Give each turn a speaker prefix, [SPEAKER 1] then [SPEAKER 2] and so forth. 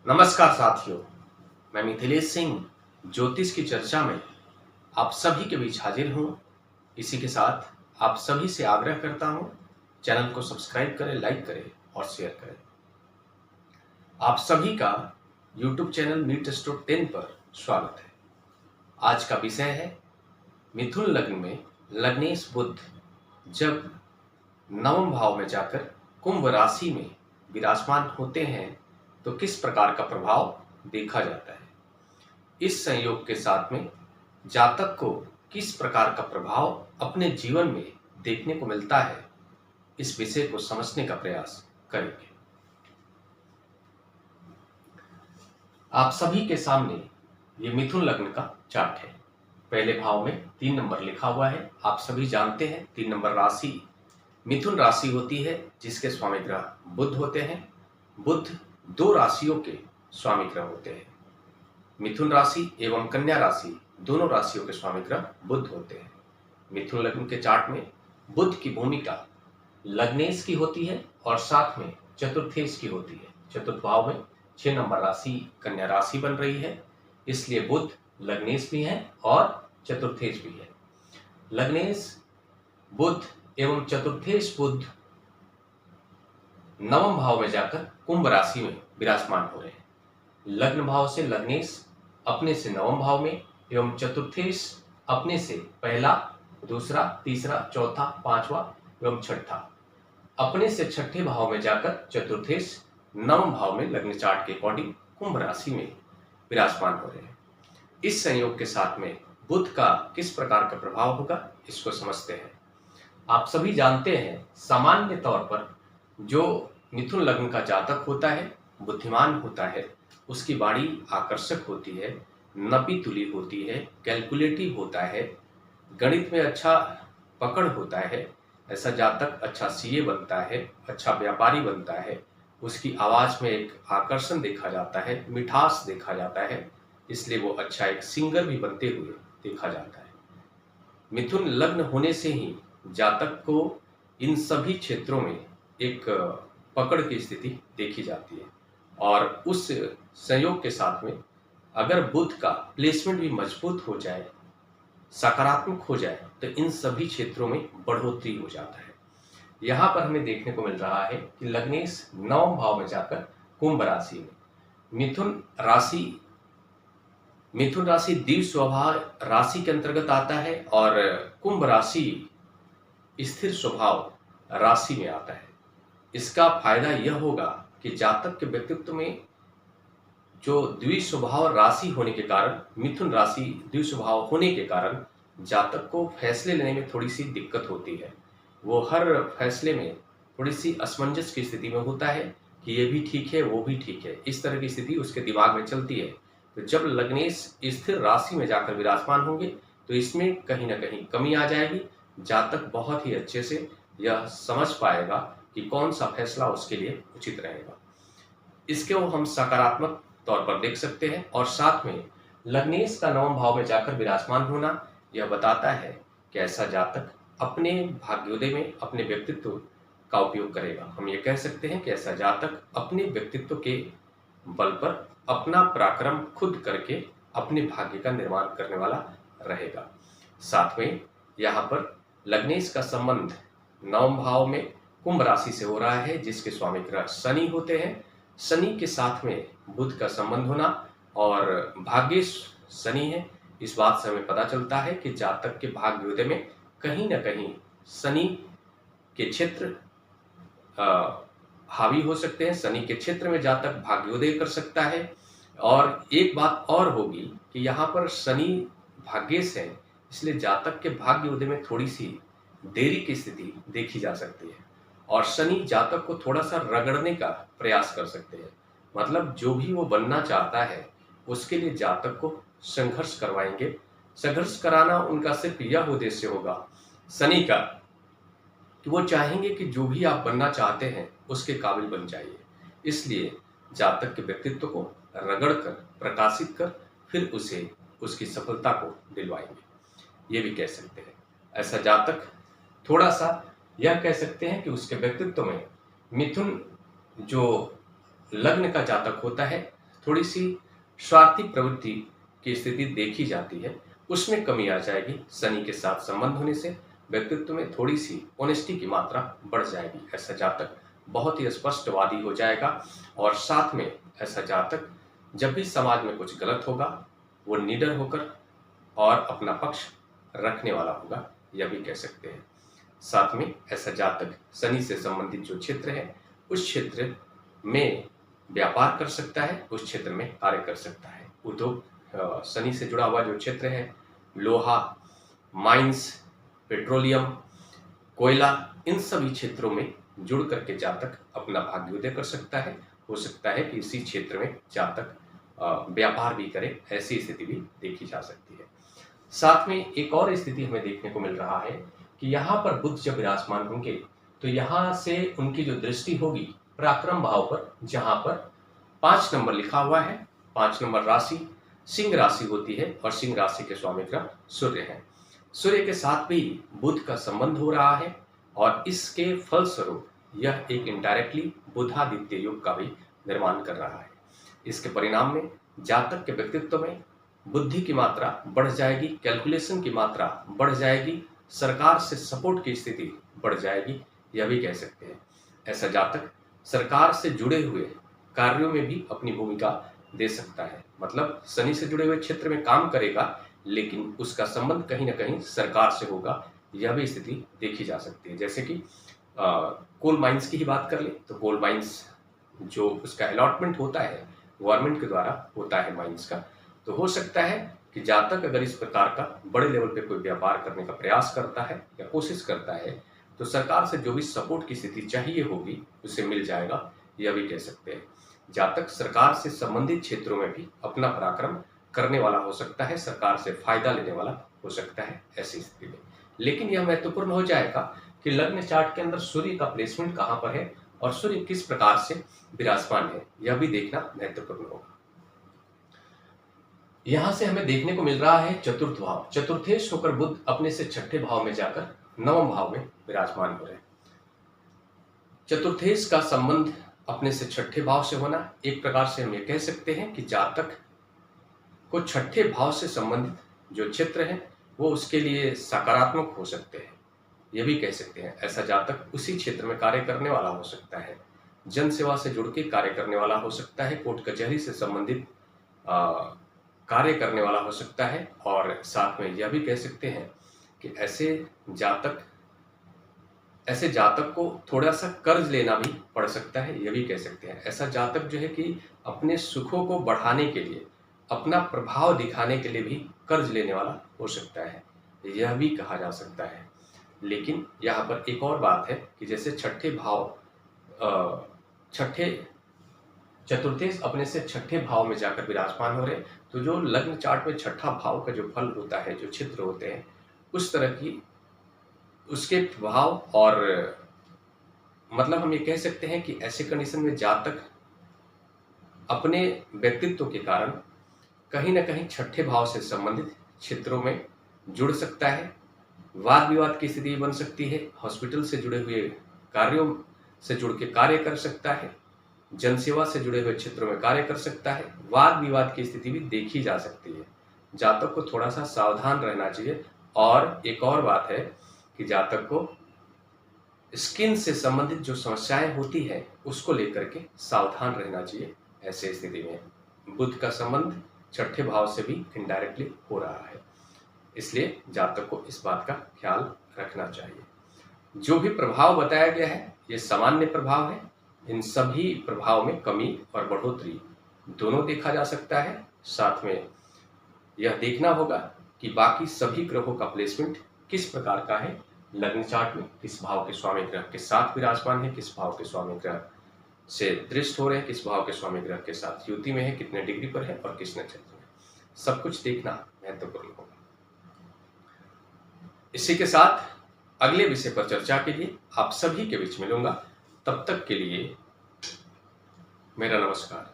[SPEAKER 1] नमस्कार साथियों, मैं मिथिलेश सिंह ज्योतिष की चर्चा में आप सभी के बीच हाजिर हूँ। इसी के साथ आप सभी से आग्रह करता हूँ, चैनल को सब्सक्राइब करें, लाइक करें और शेयर करें। आप सभी का YouTube चैनल मीट स्टोर 10 पर स्वागत है। आज का विषय है मिथुन लग्न में लग्नेश बुध जब नवम भाव में जाकर कुंभ राशि में विराजमान होते हैं तो किस प्रकार का प्रभाव देखा जाता है। इस संयोग के साथ में जातक को किस प्रकार का प्रभाव अपने जीवन में देखने को मिलता है, इस विषय को समझने का प्रयास करेंगे। आप सभी के सामने ये मिथुन लग्न का चार्ट है। पहले भाव में 3 नंबर लिखा हुआ है। आप सभी जानते हैं 3 नंबर राशि मिथुन राशि होती है, जिसके स्वामी ग्रह बुध होते हैं। बुध 2 राशियों के स्वामी ग्रह होते हैं। मिथुन राशि एवं कन्या राशि दोनों राशियों के स्वामी ग्रह बुध होते हैं। मिथुन लग्न के चार्ट में बुध की भूमिका लग्नेश की होती है और साथ में चतुर्थेश की होती है। चतुर्थ भाव में 6 नंबर राशि कन्या राशि बन रही है, इसलिए बुध लग्नेश भी है और चतुर्थेश भी है। लग्नेश बुध एवं चतुर्थेश बुध नवम भाव में जाकर कुंभ राशि में विराजमान हो रहे हैं। लग्न भाव से लग्नेश अपने से नवम भाव में एवं चतुर्थेश अपने से पहला, दूसरा, तीसरा, चौथा, पांचवा एवं छठा अपने से छठे भाव में जाकर चतुर्थेश नवम भाव में लग्न चार्ट के अकॉर्डिंग कुंभ राशि में विराजमान हो रहे हैं। इस संयोग के साथ में बुध का किस प्रकार का प्रभाव होगा, इसको समझते हैं। आप सभी जानते हैं सामान्य तौर पर जो मिथुन लग्न का जातक होता है, बुद्धिमान होता है, उसकी वाणी आकर्षक होती है, नपी तुली होती है, कैलकुलेटिव होता है, गणित में अच्छा पकड़ होता है। ऐसा जातक अच्छा सीए बनता है, अच्छा व्यापारी बनता है। उसकी आवाज में एक आकर्षण देखा जाता है, मिठास देखा जाता है, इसलिए वो अच्छा एक सिंगर भी बनते हुए देखा जाता है। मिथुन लग्न होने से ही जातक को इन सभी क्षेत्रों में एक पकड़ की स्थिति देखी जाती है और उस संयोग के साथ में अगर बुध का प्लेसमेंट भी मजबूत हो जाए, सकारात्मक हो जाए, तो इन सभी क्षेत्रों में बढ़ोतरी हो जाता है। यहाँ पर हमें देखने को मिल रहा है कि लग्नेश नवम भाव में जाकर कुंभ राशि में मिथुन राशि द्विस्वभाव राशि के अंतर्गत आता है और कुंभ राशि स्थिर स्वभाव राशि में आता है। इसका फायदा यह होगा कि जातक के व्यक्तित्व में जो द्विस्वभाव राशि होने के कारण, मिथुन राशि द्विस्वभाव होने के कारण जातक को फैसले लेने में थोड़ी सी दिक्कत होती है। वो हर फैसले में थोड़ी सी असमंजस की स्थिति में होता है कि ये भी ठीक है, वो भी ठीक है, इस तरह की स्थिति उसके दिमाग में चलती है। तो जब लग्नेश स्थिर राशि में जाकर विराजमान होंगे तो इसमें कहीं ना कहीं कमी आ जाएगी। जातक बहुत ही अच्छे से यह समझ पाएगा कि कौन सा फैसला उसके लिए उचित रहेगा। इसके वो हम सकारात्मक तौर पर देख सकते हैं और साथ में लग्नेश का नवम भाव में जाकर विराजमान होना यह बताता है कि ऐसा जातक अपने भाग्योदय में अपने व्यक्तित्व का उपयोग करेगा। हम ये कह सकते हैं कि ऐसा जातक अपने व्यक्तित्व के बल पर अपना पराक्रम खुद करके अपने भाग्य का निर्माण करने वाला रहेगा। साथ में यहाँ पर लग्नेश का संबंध नवम भाव में कुंभ राशि से हो रहा है, जिसके स्वामी ग्रह शनि होते हैं। शनि के साथ में बुध का संबंध होना और भाग्य शनि है, इस बात से हमें पता चलता है कि जातक के भाग्योदय में कहीं ना कहीं शनि के क्षेत्र हावी हो सकते हैं। शनि के क्षेत्र में जातक भाग्योदय कर सकता है। और एक बात और होगी कि यहाँ पर शनि भाग्येश है, इसलिए जातक के भाग्योदय में थोड़ी सी देरी की स्थिति देखी जा सकती है और शनि जातक को थोड़ा सा रगड़ने का प्रयास कर सकते हैं। मतलब जो भी वो बनना चाहता है उसके लिए जातक को संघर्ष करवाएंगे। संघर्ष कराना उनका सिर्फ यह उद्देश्य होगा शनि का कि वो चाहेंगे कि जो भी आप बनना चाहते हैं उसके काबिल बन जाइए। इसलिए जातक के व्यक्तित्व को रगड़ कर, प्रकाशित कर, फिर उसे उसकी सफलता को दिलवाएंगे, ये भी कह सकते हैं। ऐसा जातक थोड़ा सा यह कह सकते हैं कि उसके व्यक्तित्व में मिथुन जो लग्न का जातक होता है थोड़ी सी स्वार्थी प्रवृत्ति की स्थिति देखी जाती है, उसमें कमी आ जाएगी। शनि के साथ संबंध होने से व्यक्तित्व में थोड़ी सी ऑनेस्टी की मात्रा बढ़ जाएगी। ऐसा जातक बहुत ही स्पष्टवादी हो जाएगा और साथ में ऐसा जातक जब भी समाज में कुछ गलत होगा वो निडर होकर और अपना पक्ष रखने वाला होगा, यह भी कह सकते हैं। साथ में ऐसा जातक शनि से संबंधित जो क्षेत्र है उस क्षेत्र में व्यापार कर सकता है, उस क्षेत्र में कार्य कर सकता है। उद्योग शनि से जुड़ा हुआ जो क्षेत्र है, लोहा, माइंस, पेट्रोलियम, कोयला, इन सभी क्षेत्रों में जुड़ करके जातक अपना भाग्योदय कर सकता है। हो सकता है कि इसी क्षेत्र में जातक व्यापार भी करे, ऐसी स्थिति भी देखी जा सकती है। साथ में एक और स्थिति हमें देखने को मिल रहा है कि यहाँ पर बुध जब विराजमान होंगे तो यहाँ से उनकी जो दृष्टि होगी पराक्रम भाव पर, जहाँ पर 5 नंबर लिखा हुआ है। 5 नंबर राशि सिंह राशि होती है और सिंह राशि के स्वामी ग्रह सूर्य है। सूर्य के साथ भी बुध का संबंध हो रहा है और इसके फलस्वरूप यह एक इनडायरेक्टली बुधादित्य योग का भी निर्माण कर रहा है। इसके परिणाम में जातक के व्यक्तित्व में बुद्धि की मात्रा बढ़ जाएगी, कैलकुलेशन की मात्रा बढ़ जाएगी, सरकार से सपोर्ट की स्थिति बढ़ जाएगी, यह भी कह सकते हैं। ऐसा जातक सरकार से जुड़े हुए कार्यों में भी अपनी भूमिका दे सकता है। मतलब शनि से जुड़े हुए क्षेत्र में काम करेगा लेकिन उसका संबंध कहीं ना कहीं सरकार से होगा, यह भी स्थिति देखी जा सकती है। जैसे कि कोल माइंस की ही बात कर ले तो कोल माइंस जो उसका अलॉटमेंट होता है गवर्नमेंट के द्वारा होता है माइंस का, तो हो सकता है कि जातक अगर इस प्रकार का बड़े लेवल पे कोई व्यापार करने का प्रयास करता है या कोशिश करता है तो सरकार से जो भी सपोर्ट की स्थिति चाहिए होगी उसे मिल जाएगा, यह भी कह सकते हैं। जातक सरकार से संबंधित क्षेत्रों में भी अपना पराक्रम करने वाला हो सकता है, सरकार से फायदा लेने वाला हो सकता है ऐसी स्थिति में। लेकिन यह महत्वपूर्ण हो जाएगा कि लग्न चार्ट के अंदर सूर्य का प्लेसमेंट कहाँ पर है और सूर्य किस प्रकार से विराजमान है, यह भी देखना महत्वपूर्ण होगा। यहां से हमें देखने को मिल रहा है चतुर्थ भाव, चतुर्थेश होकर बुध अपने से छठे भाव में जाकर नवम भाव में विराजमान हो रहे हैं। चतुर्थेश का संबंध अपने से छठे भाव से होना, एक प्रकार से हम ये कह सकते हैं कि जातक को छठे भाव से संबंधित जो क्षेत्र है वो उसके लिए सकारात्मक हो सकते हैं, यह भी कह सकते हैं। ऐसा जातक उसी क्षेत्र में कार्य करने वाला हो सकता है, जन सेवा से जुड़ के कार्य करने वाला हो सकता है, कोर्ट कचहरी से संबंधित कार्य करने वाला हो सकता है। और साथ में यह भी कह सकते हैं कि ऐसे जातक को थोड़ा सा कर्ज लेना भी पड़ सकता है, यह भी कह सकते हैं। ऐसा जातक जो है कि अपने सुखों को बढ़ाने के लिए, अपना प्रभाव दिखाने के लिए भी कर्ज लेने वाला हो सकता है, यह भी कहा जा सकता है। लेकिन यहाँ पर एक और बात है कि जैसे चतुर्थेश अपने से छठे भाव में जाकर विराजमान हो रहे, तो जो लग्न चार्ट में छठा भाव का जो फल होता है, जो क्षेत्र होते हैं, उस तरह की उसके प्रभाव और मतलब हम ये कह सकते हैं कि ऐसे कंडीशन में जातक अपने व्यक्तित्व के कारण कहीं ना कहीं छठे भाव से संबंधित क्षेत्रों में जुड़ सकता है, वाद विवाद की स्थिति बन सकती है, हॉस्पिटल से जुड़े हुए कार्यों से जुड़ के कार्य कर सकता है, जनसेवा से जुड़े हुए क्षेत्रों में कार्य कर सकता है, वाद विवाद की स्थिति भी देखी जा सकती है। जातक को थोड़ा सा सावधान रहना चाहिए। और एक और बात है कि जातक को स्किन से संबंधित जो समस्याएं होती है उसको लेकर के सावधान रहना चाहिए। ऐसे स्थिति में बुध का संबंध छठे भाव से भी इनडायरेक्टली हो रहा है, इसलिए जातक को इस बात का ख्याल रखना चाहिए। जो भी प्रभाव बताया गया है ये सामान्य प्रभाव है, इन सभी प्रभाव में कमी और बढ़ोतरी दोनों देखा जा सकता है। साथ में यह देखना होगा कि बाकी सभी ग्रहों का प्लेसमेंट किस प्रकार का है, लग्न चार्ट में किस भाव के स्वामी ग्रह के साथ विराजमान है, किस भाव के स्वामी ग्रह से दृष्ट हो रहे हैं, किस भाव के स्वामी ग्रह के साथ युति में है, कितने डिग्री पर है और किस नक्षत्र में, सब कुछ देखना महत्वपूर्ण होगा। इसी के साथ अगले विषय पर चर्चा के लिए आप सभी के बीच मिलूंगा। तब तक के लिए मेरा नमस्कार।